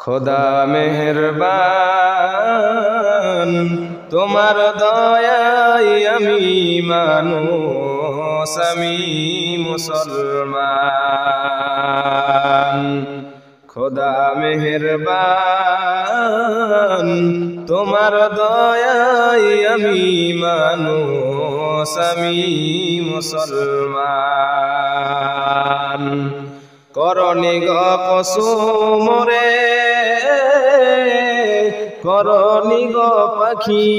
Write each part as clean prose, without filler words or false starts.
খোদা মেহেরবান তোমার দয়ায় আমি মানুষ আমি মুসলমান। খোদা মেহেরবান তোমার দয়ায় আমি মানুষ আমি মুসলমান। করনি গো কুসুম রে করনি গো পাখি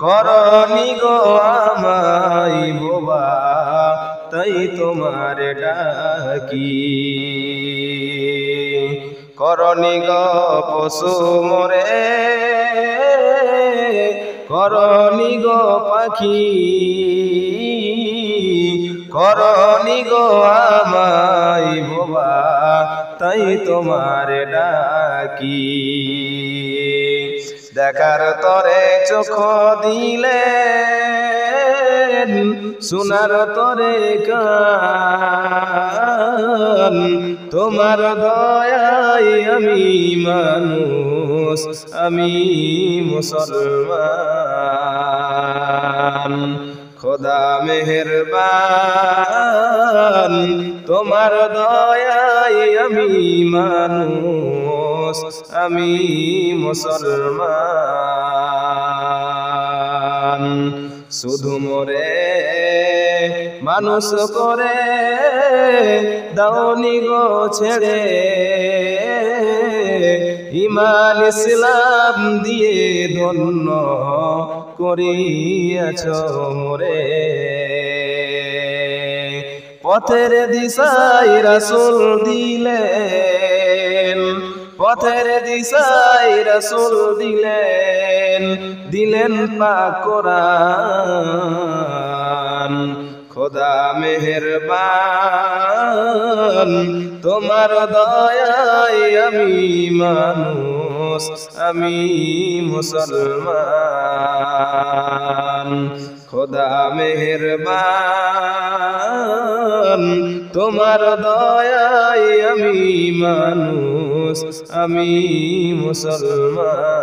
করনি গো আমায় বোবা তাই তোমার ডাকি। করনি গো কুসুম রে করনি গো পাখি করনি গো আমায় বোবা তাই তোমার ডাকি। দেখার তরে চোখ দিলেন শোনার তরে কান তোমার দয়ায় আমি মানুষ আমি মুসলমান। খোদা মেহেরবান তোমার দয়ায় আমি মানুষ আমি মুসলমান। শুধু মোরে মানুষ করে দাওনি গো ছেড়ে ঈমান ইসলাম দিয়ে ধন্য করিয়াছ মোরে। পথের দিশায় রাসূল দিলেন পথের দিশায় রাসূল দিলেন দিলেন পাক কোরআন। খোদা মেহেরবান তোমার দয়ায় আমি মানুষ আমি মুসলমান। খোদা মেহেরবান তোমার দয়ায় আমি মানুষ আমি মুসলমান।